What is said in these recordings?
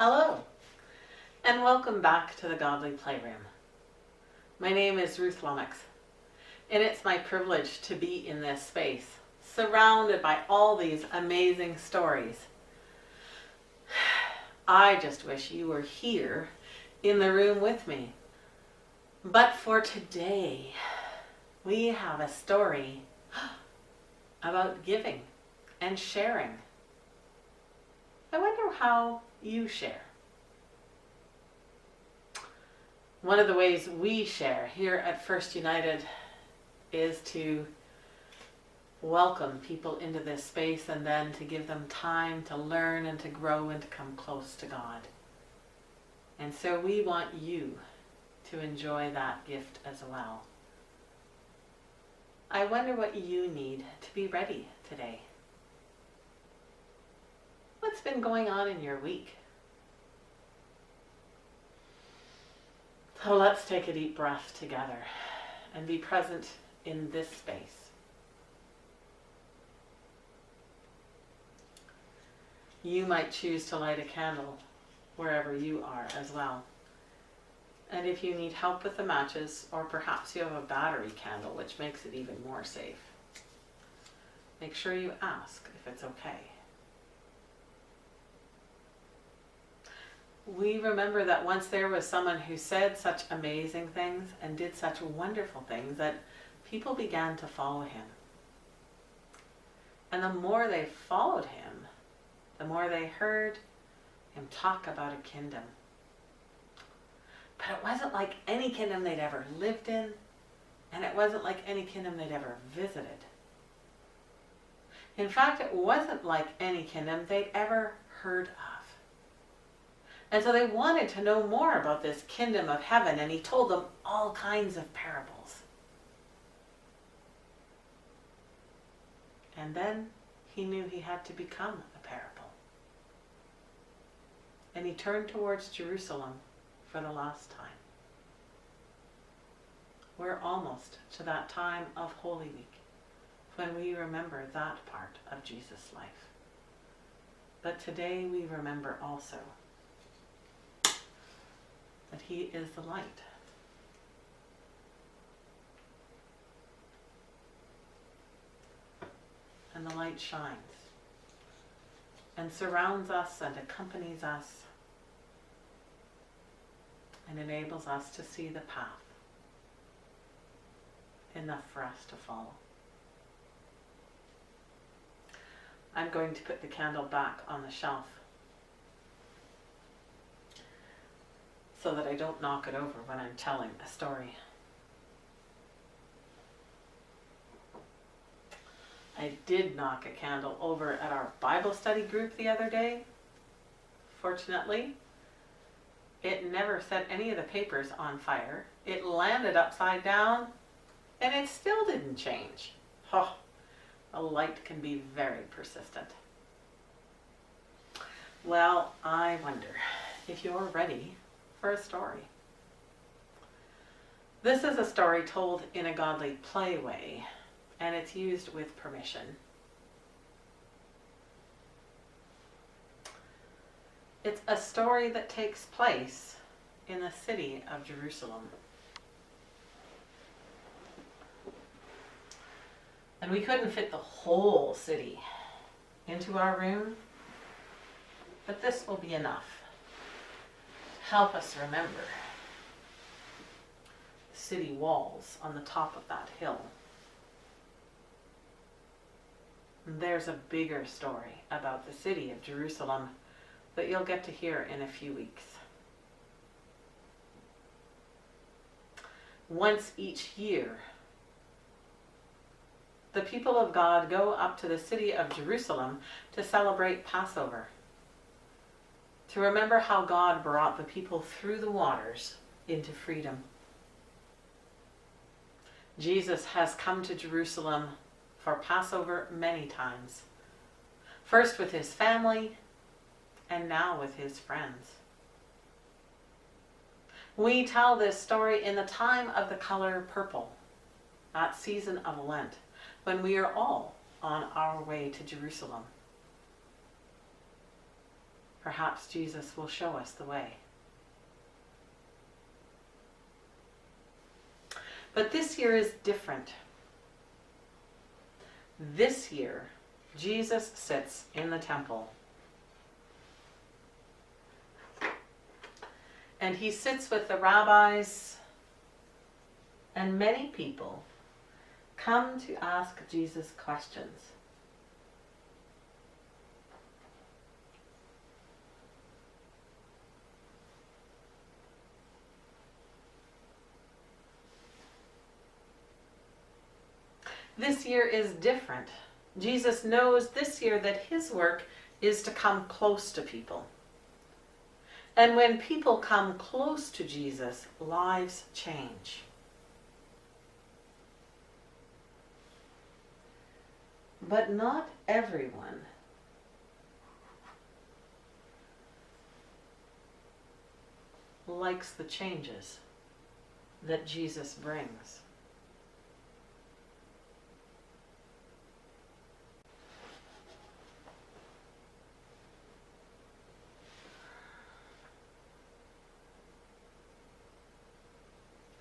Hello, and welcome back to the Godly Playroom. My name is Ruth Lomax, and it's my privilege to be in this space, surrounded by all these amazing stories. I just wish you were here in the room with me. But for today, we have a story about giving and sharing. I wonder how you share. One of the ways we share here at First United is to welcome people into this space and then to give them time to learn and to grow and to come close to God. And so we want you to enjoy that gift as well. I wonder what you need to be ready today. What's been going on in your week? So let's take a deep breath together and be present in this space. You might choose to light a candle wherever you are as well. And if you need help with the matches, or perhaps you have a battery candle, which makes it even more safe, make sure you ask if it's okay. We remember that once there was someone who said such amazing things and did such wonderful things that people began to follow him. And the more they followed him, the more they heard him talk about a kingdom. But it wasn't like any kingdom they'd ever lived in, and it wasn't like any kingdom they'd ever visited. In fact, it wasn't like any kingdom they'd ever heard of. And so they wanted to know more about this kingdom of heaven, and he told them all kinds of parables. And then he knew he had to become a parable. And he turned towards Jerusalem for the last time. We're almost to that time of Holy Week when we remember that part of Jesus' life. But today we remember also that he is the light. And the light shines and surrounds us and accompanies us and enables us to see the path enough for us to follow. I'm going to put the candle back on the shelf so that I don't knock it over when I'm telling a story. I did knock a candle over at our Bible study group the other day. Fortunately, it never set any of the papers on fire. It landed upside down, and it still didn't change. Oh, a light can be very persistent. Well, I wonder if you're ready for a story. This is a story told in a godly play way, and it's used with permission. It's a story that takes place in the city of Jerusalem. And we couldn't fit the whole city into our room, but this will be enough. Help us remember the city walls on the top of that hill. There's a bigger story about the city of Jerusalem that you'll get to hear in a few weeks. Once each year, the people of God go up to the city of Jerusalem to celebrate Passover, to remember how God brought the people through the waters into freedom. Jesus has come to Jerusalem for Passover many times, first with his family and now with his friends. We tell this story in the time of the color purple, that season of Lent, when we are all on our way to Jerusalem. perhaps Jesus will show us the way. But this year is different. This year, Jesus sits in the temple. And he sits with the rabbis, and many people come to ask Jesus questions. This year is different. Jesus knows this year that his work is to come close to people. And when people come close to Jesus, lives change. But not everyone likes the changes that Jesus brings.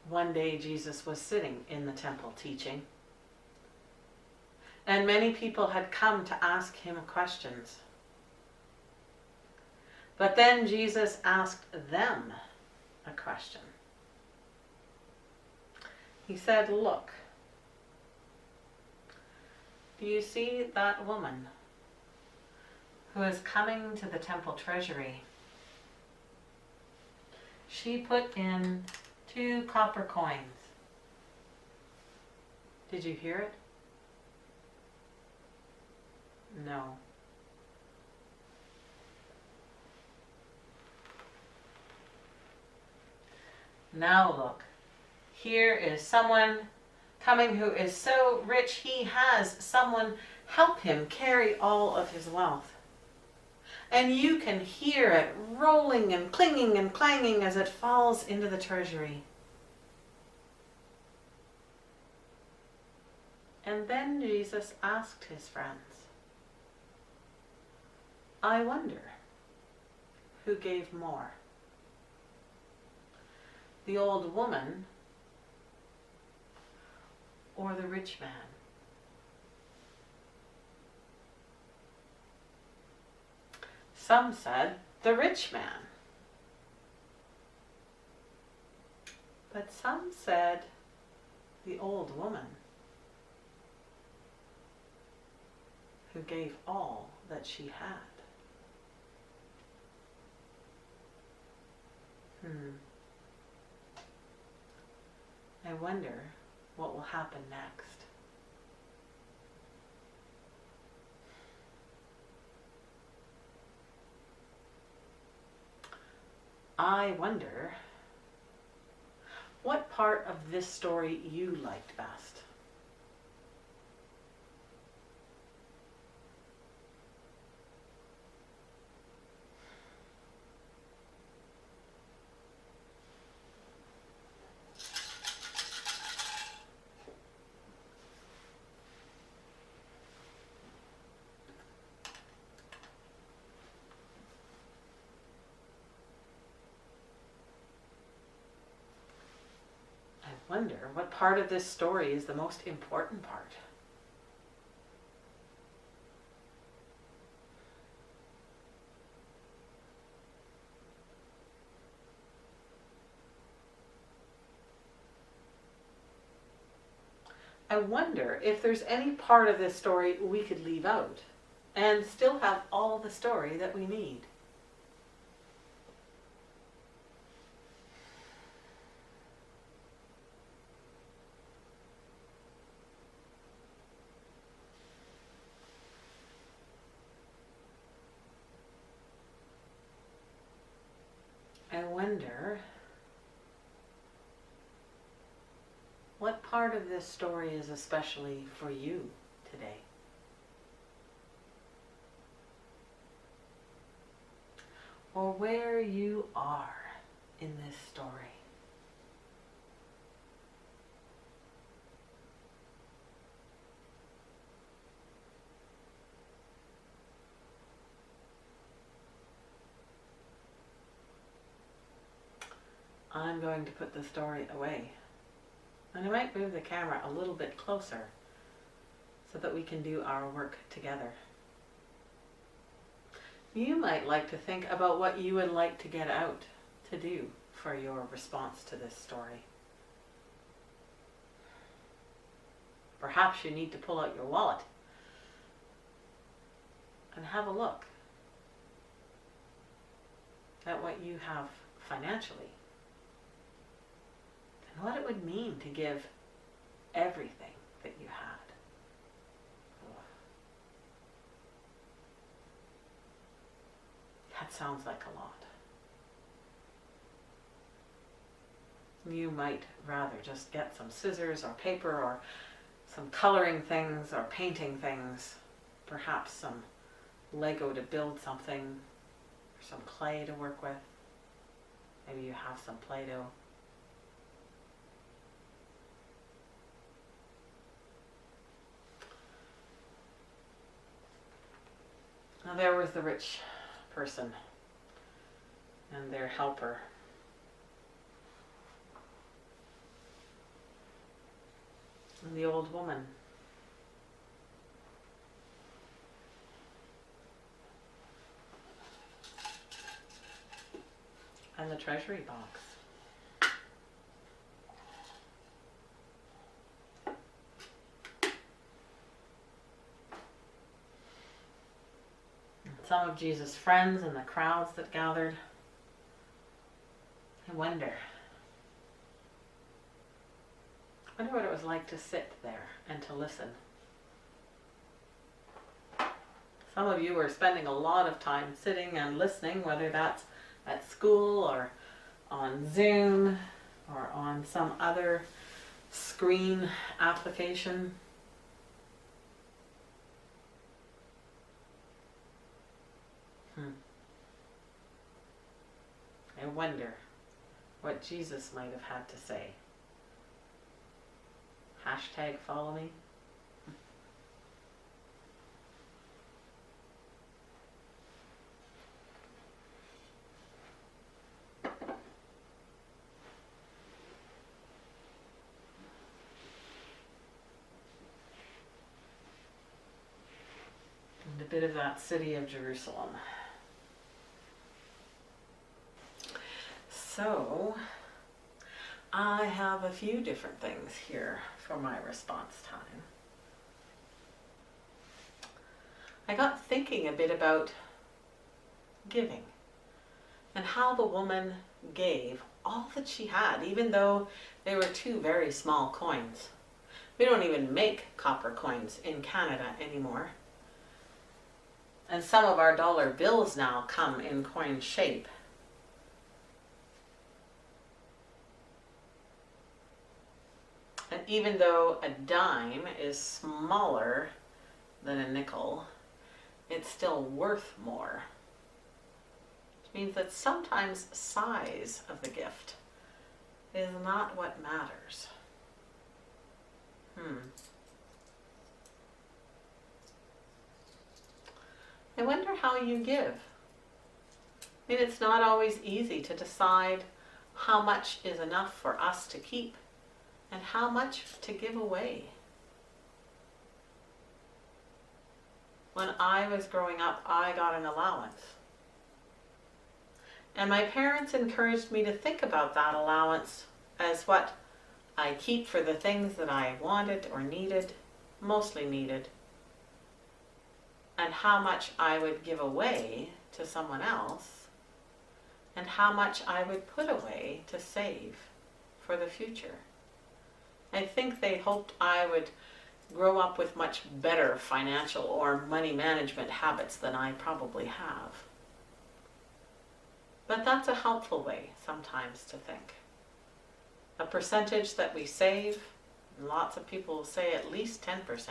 One day Jesus was sitting in the temple teaching, and many people had come to ask him questions. But then Jesus asked them a question. He said, "Look, do you see that woman who is coming to the temple treasury? She put in 2 copper coins. Did you hear it? No. Now look, here is someone coming who is so rich he has someone help him carry all of his wealth. And you can hear it rolling and clinging and clanging as it falls into the treasury. And then Jesus asked his friends, I wonder who gave more, the old woman or the rich man? Some said, the rich man. But some said, the old woman, who gave all that she had. I wonder what will happen next. I wonder what part of this story you liked best. I wonder what part of this story is the most important part. I wonder if there's any part of this story we could leave out and still have all the story that we need. I wonder what part of this story is especially for you today. Or where you are in this story. I'm going to put the story away. And I might move the camera a little bit closer so that we can do our work together. You might like to think about what you would like to get out to do for your response to this story. Perhaps you need to pull out your wallet and have a look at what you have financially and what it would mean to give everything that you had. That sounds like a lot. You might rather just get some scissors or paper or some coloring things or painting things, perhaps some Lego to build something, or some clay to work with. Maybe you have some Play-Doh. Now there was the rich person and their helper. And the old woman. And the treasury box. And some of Jesus' friends and the crowds that gathered. I wonder what it was like to sit there and to listen. Some of you are spending a lot of time sitting and listening, whether that's at school or on Zoom or on some other screen application. I wonder what Jesus might have had to say. Hashtag follow me. And a bit of that city of Jerusalem. So, I have a few different things here for my response time. I got thinking a bit about giving and how the woman gave all that she had, even though they were two very small coins. We don't even make copper coins in Canada anymore. And some of our dollar bills now come in coin shape. And even though a dime is smaller than a nickel, it's still worth more. Which means that sometimes size of the gift is not what matters. I wonder how you give. I mean, it's not always easy to decide how much is enough for us to keep and how much to give away. When I was growing up, I got an allowance. And my parents encouraged me to think about that allowance as what I keep for the things that I wanted or needed, mostly needed, and how much I would give away to someone else, and how much I would put away to save for the future. I think they hoped I would grow up with much better financial or money management habits than I probably have. But that's a helpful way sometimes to think. A percentage that we save, and lots of people will say at least 10%.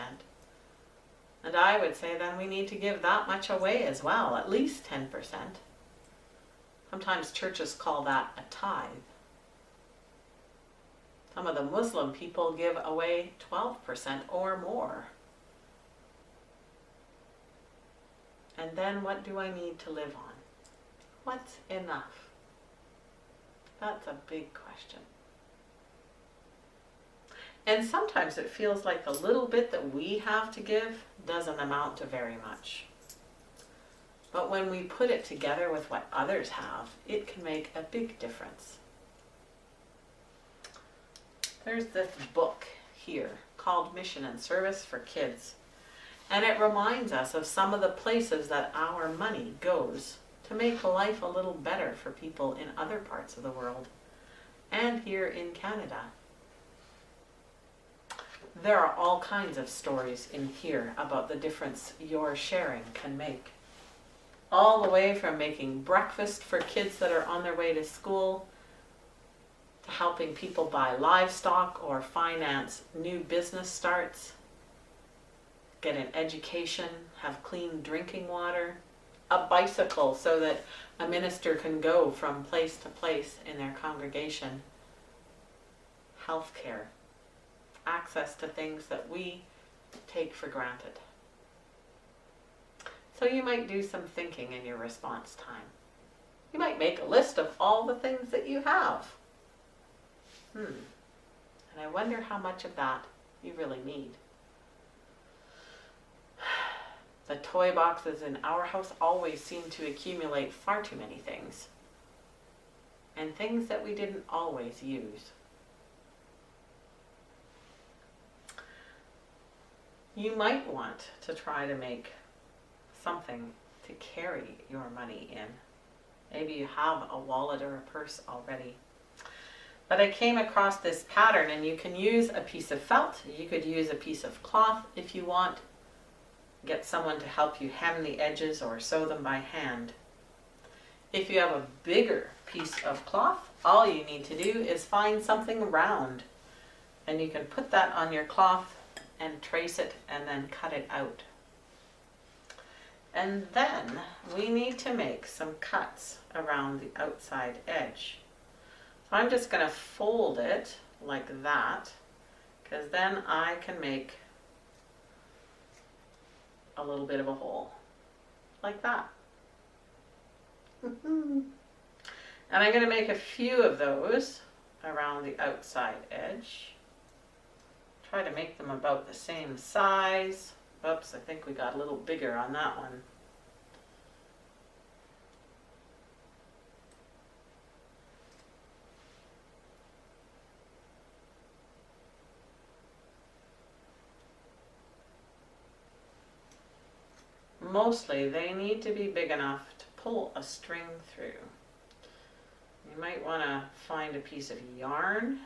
And I would say then we need to give that much away as well, at least 10%. Sometimes churches call that a tithe. Some of the Muslim people give away 12% or more. And then what do I need to live on? What's enough? That's a big question. And sometimes it feels like the little bit that we have to give doesn't amount to very much. But when we put it together with what others have, it can make a big difference. There's this book here called Mission and Service for Kids. And it reminds us of some of the places that our money goes to make life a little better for people in other parts of the world and here in Canada. There are all kinds of stories in here about the difference your sharing can make. All the way from making breakfast for kids that are on their way to school, to helping people buy livestock or finance new business starts, get an education, have clean drinking water, a bicycle so that a minister can go from place to place in their congregation, healthcare, access to things that we take for granted. So you might do some thinking in your response time. You might make a list of all the things that you have. And I wonder how much of that you really need. The toy boxes in our house always seem to accumulate far too many things. And things that we didn't always use. You might want to try to make something to carry your money in. Maybe you have a wallet or a purse already. But I came across this pattern, and you can use a piece of felt. You could use a piece of cloth if you want. Get someone to help you hem the edges or sew them by hand. If you have a bigger piece of cloth, all you need to do is find something round. And you can put that on your cloth and trace it and then cut it out. And then we need to make some cuts around the outside edge. So I'm just going to fold it like that, because then I can make a little bit of a hole, like that. And I'm going to make a few of those around the outside edge. Try to make them about the same size. Oops, I think we got a little bigger on that one. Mostly they need to be big enough to pull a string through. You might want to find a piece of yarn.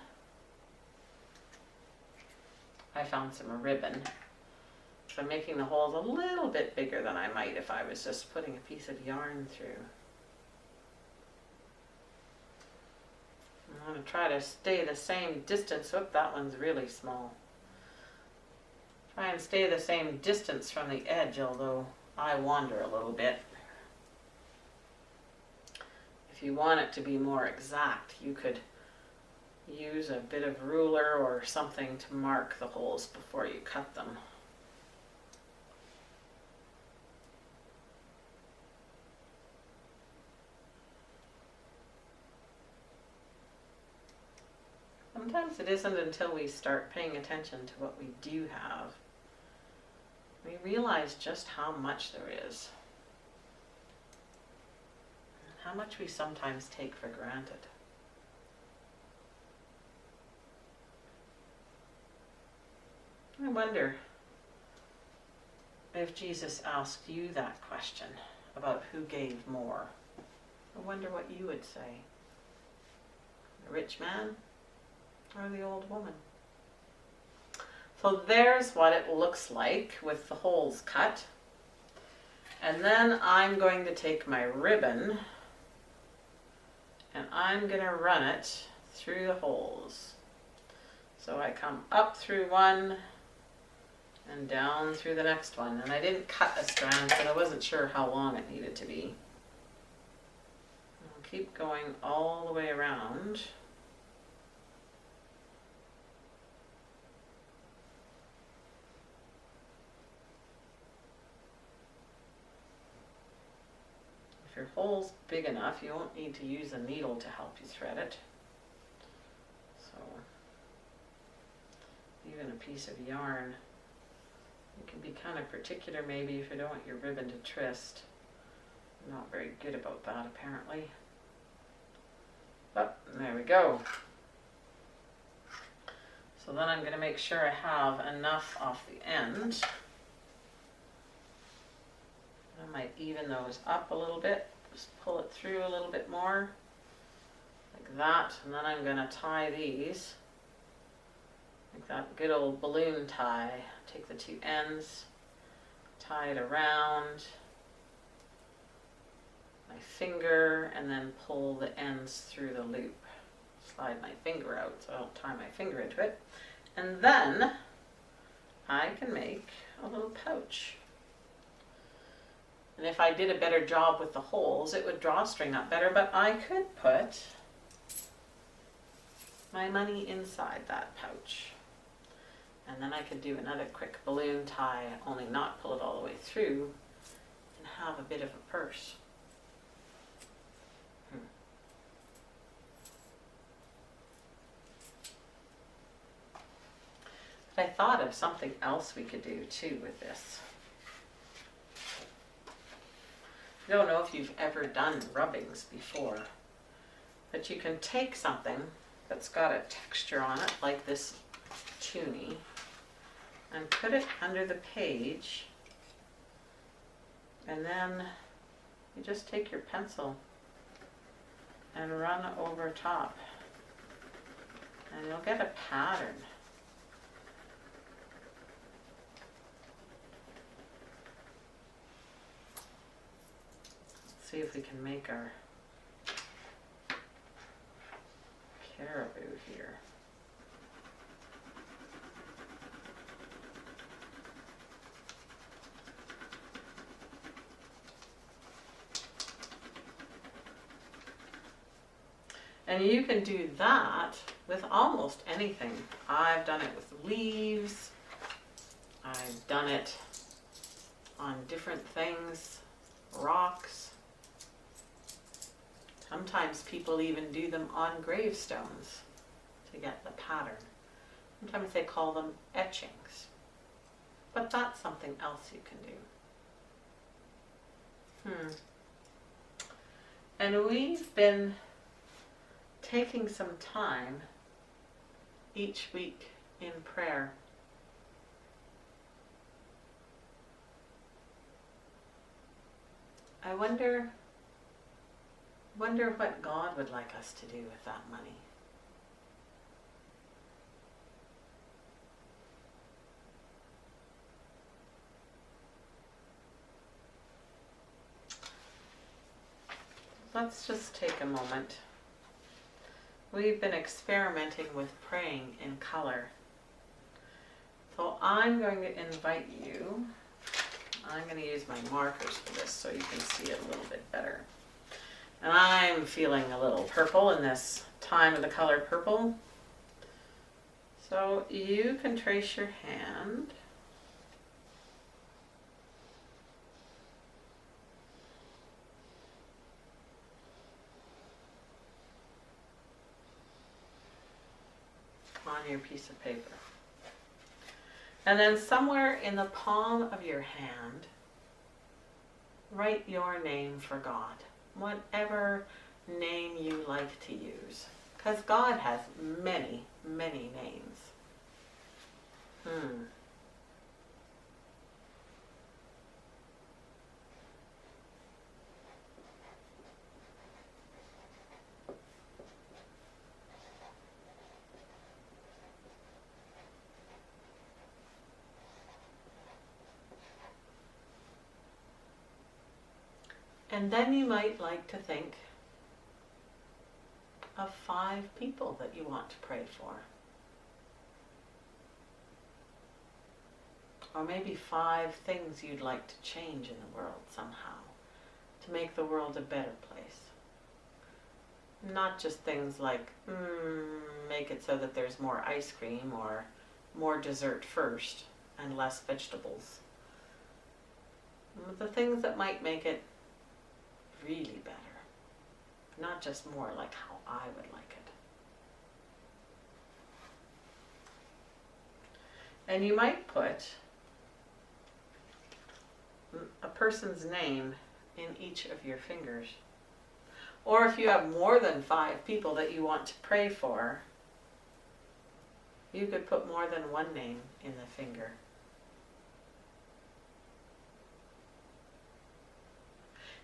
I found some ribbon. So I'm making the holes a little bit bigger than I might if I was just putting a piece of yarn through. I'm going to try to stay the same distance. Oop, that one's really small. Try and stay the same distance from the edge, although I wander a little bit. If you want it to be more exact, you could use a bit of ruler or something to mark the holes before you cut them. Sometimes it isn't until we start paying attention to what we do have, we realize just how much there is. And how much we sometimes take for granted. I wonder if Jesus asked you that question about who gave more. I wonder what you would say. The rich man or the old woman? So there's what it looks like with the holes cut. And then I'm going to take my ribbon and I'm going to run it through the holes. So I come up through one and down through the next one. And I didn't cut a strand, so I wasn't sure how long it needed to be. I'll keep going all the way around. If your hole's big enough, you won't need to use a needle to help you thread it. So, even a piece of yarn, you can be kind of particular maybe if you don't want your ribbon to twist. I'm not very good about that apparently. But there we go. So then I'm going to make sure I have enough off the end. I might even those up a little bit, just pull it through a little bit more, like that, and then I'm going to tie these, like that good old balloon tie. Take the two ends, tie it around my finger, and then pull the ends through the loop. Slide my finger out so I don't tie my finger into it. And then I can make a little pouch. And if I did a better job with the holes, it would drawstring up better, but I could put my money inside that pouch. And then I could do another quick balloon tie, only not pull it all the way through, and have a bit of a purse. But I thought of something else we could do too with this. I don't know if you've ever done rubbings before, but you can take something that's got a texture on it, like this toonie, and put it under the page, and then you just take your pencil and run over top, and you'll get a pattern. See if we can make our caribou here. And you can do that with almost anything. I've done it with leaves. I've done it on different things, rocks. Sometimes people even do them on gravestones to get the pattern. Sometimes they call them etchings. But that's something else you can do. And we've been taking some time each week in prayer. I wonder what God would like us to do with that money. Let's just take a moment. We've been experimenting with praying in color. So I'm going to invite you, I'm going to use my markers for this so you can see it a little bit better. And I'm feeling a little purple in this time of the color purple. So you can trace your hand. On your piece of paper. And then somewhere in the palm of your hand, write your name for God. Whatever name you like to use. Because God has many, many names. And then you might like to think of 5 people that you want to pray for. Or maybe 5 things you'd like to change in the world somehow, to make the world a better place. Not just things like, make it so that there's more ice cream or more dessert first and less vegetables. The things that might make it really better. Not just more like how I would like it. And you might put a person's name in each of your fingers. Or if you have more than 5 people that you want to pray for, you could put more than one name in the finger.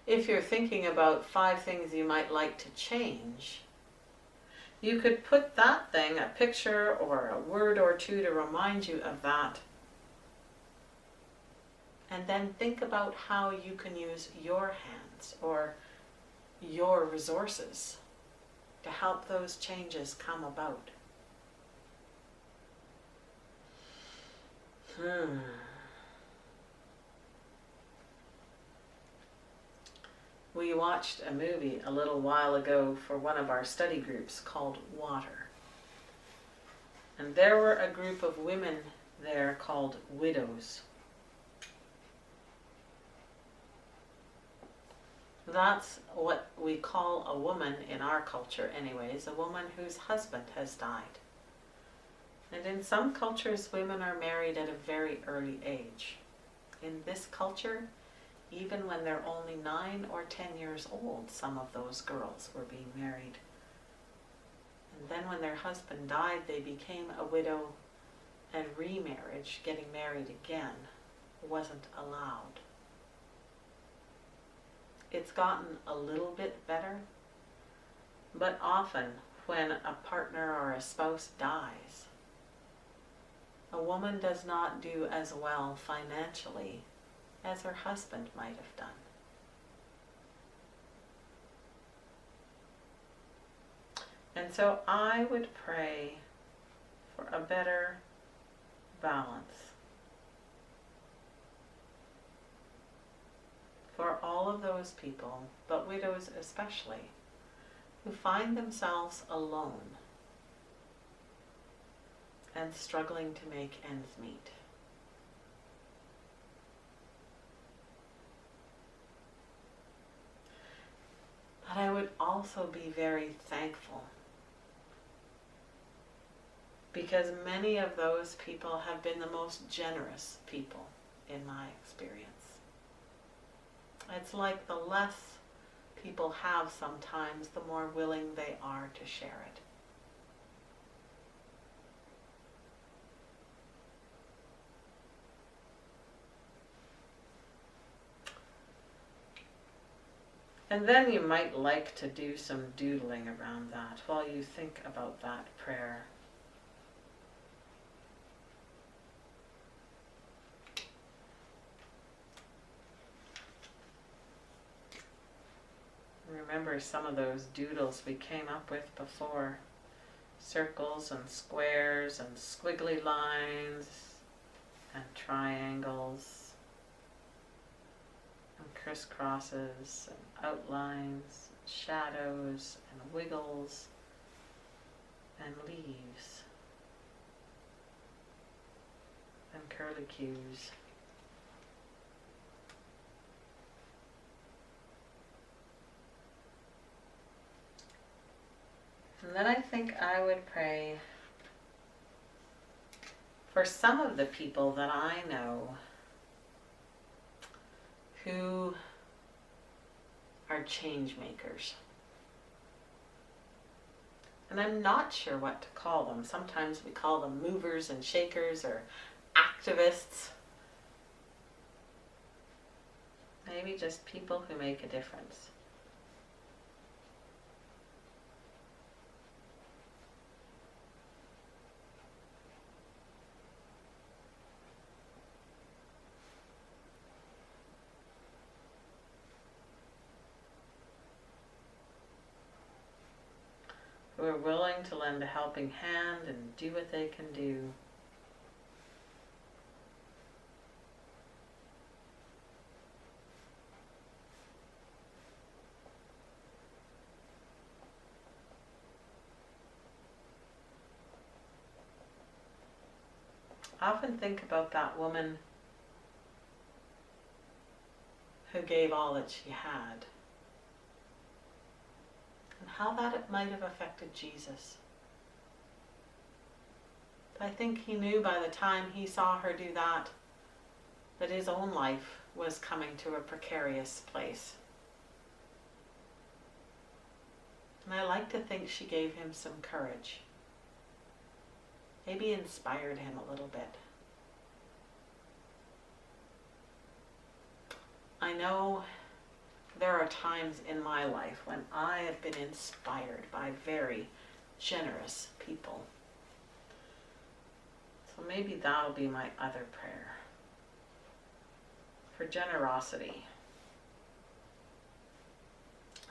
If you're thinking about 5 things you might like to change, you could put that thing, a picture or a word or two to remind you of that. And then think about how you can use your hands or your resources to help those changes come about. We watched a movie a little while ago for one of our study groups called Water. And there were a group of women there called widows. That's what we call a woman in our culture anyways, a woman whose husband has died. And in some cultures, women are married at a very early age. In this culture, even when they're only 9 or 10 years old, some of those girls were being married. And then when their husband died, they became a widow, and remarriage, getting married again, wasn't allowed. It's gotten a little bit better, but often when a partner or a spouse dies, a woman does not do as well financially as her husband might have done. And so I would pray for a better balance for all of those people, but widows especially, who find themselves alone and struggling to make ends meet. But I would also be very thankful, because many of those people have been the most generous people in my experience. It's like the less people have sometimes, the more willing they are to share it. And then you might like to do some doodling around that while you think about that prayer. Remember some of those doodles we came up with before. Circles and squares and squiggly lines and triangles and crisscrosses and outlines, shadows and wiggles and leaves and curlicues. And then I think I would pray for some of the people that I know who are change makers. And I'm not sure what to call them. Sometimes we call them movers and shakers or activists. Maybe just people who make a difference. Who are willing to lend a helping hand and do what they can do. I often think about that woman who gave all that she had how that it might have affected Jesus. I think he knew by the time he saw her do that, that his own life was coming to a precarious place. And I like to think she gave him some courage. Maybe inspired him a little bit. I know there are times in my life when I have been inspired by very generous people. So maybe that'll be my other prayer. For generosity,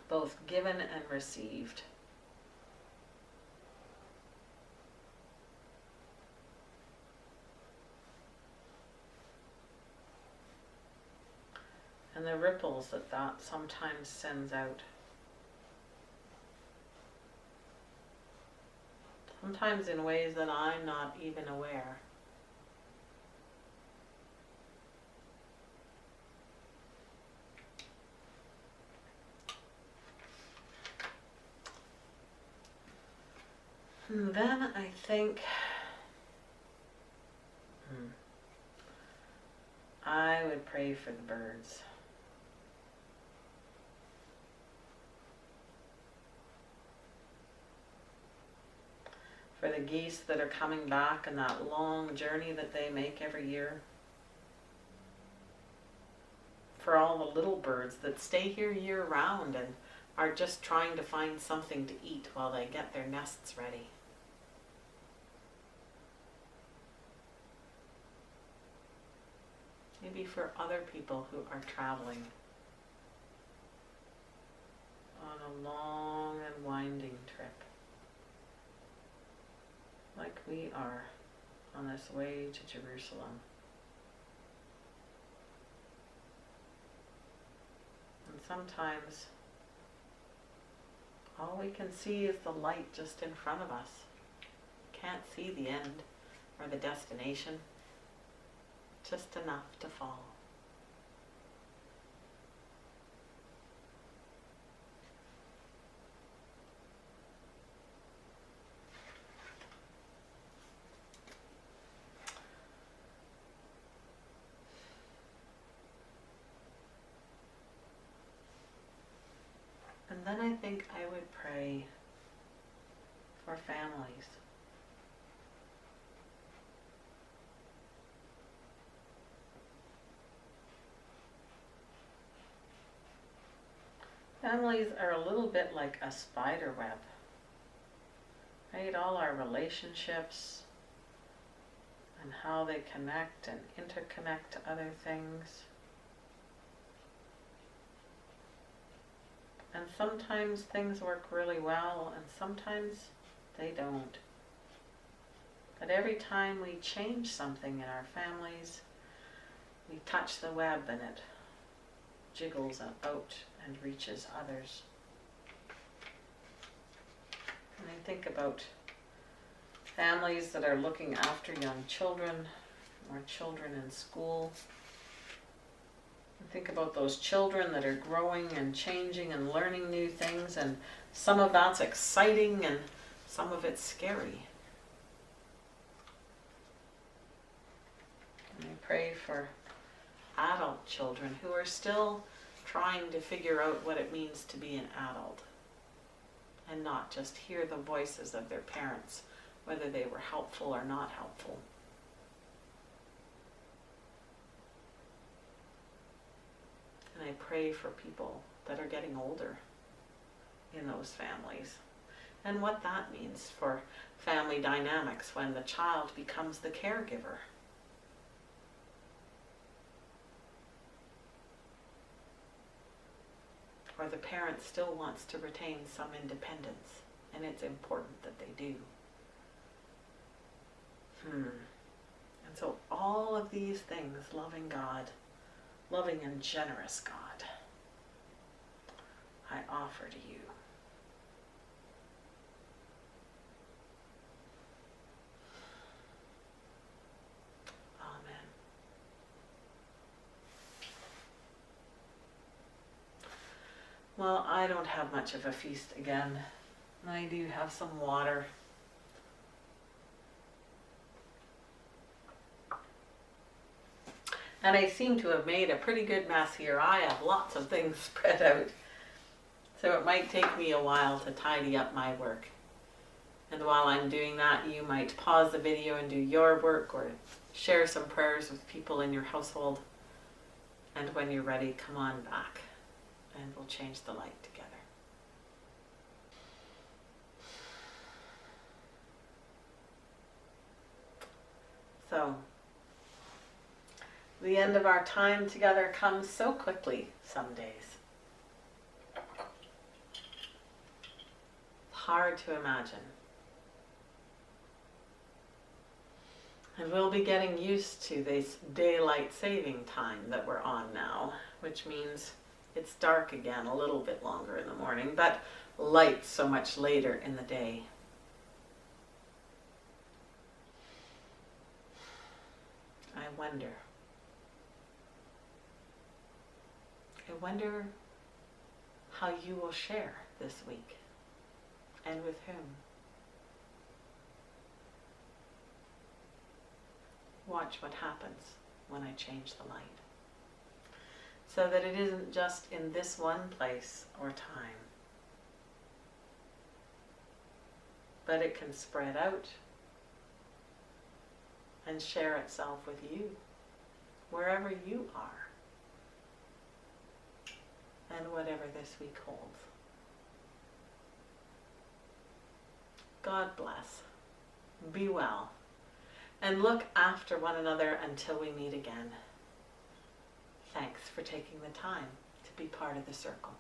both given and received. And the ripples that that sometimes sends out. Sometimes in ways that I'm not even aware. And then I think I would pray for the birds. For the geese that are coming back and that long journey that they make every year. For all the little birds that stay here year round and are just trying to find something to eat while they get their nests ready. Maybe for other people who are traveling on a long and winding trip, like we are on this way to Jerusalem. And sometimes all we can see is the light just in front of us. Can't see the end or the destination, just enough to follow. And then I think I would pray for families. Families are a little bit like a spider web, right? All our relationships and how they connect and interconnect to other things. And sometimes things work really well and sometimes they don't. But every time we change something in our families, we touch the web and it jiggles out and reaches others. And I think about families that are looking after young children or children in school. I think about those children that are growing and changing and learning new things, and some of that's exciting and some of it's scary. And I pray for adult children who are still trying to figure out what it means to be an adult and not just hear the voices of their parents, whether they were helpful or not helpful. And I pray for people that are getting older in those families and what that means for family dynamics when the child becomes the caregiver. Or the parent still wants to retain some independence, and it's important that they do. And so all of these things, loving God, loving and generous God, I offer to you. Amen. Well, I don't have much of a feast again I do have some water. And I seem to have made a pretty good mess here. I have lots of things spread out. So it might take me a while to tidy up my work. And while I'm doing that, you might pause the video and do your work or share some prayers with people in your household. And when you're ready, come on back and we'll change the light together. So, the end of our time together comes so quickly some days. Hard to imagine. And we'll be getting used to this daylight saving time that we're on now, which means it's dark again a little bit longer in the morning, but light so much later in the day. I wonder how you will share this week and with whom. Watch what happens when I change the light, so that it isn't just in this one place or time, but it can spread out and share itself with you, wherever you are, and whatever this week holds. God bless. Be well. And look after one another until we meet again. Thanks for taking the time to be part of the circle.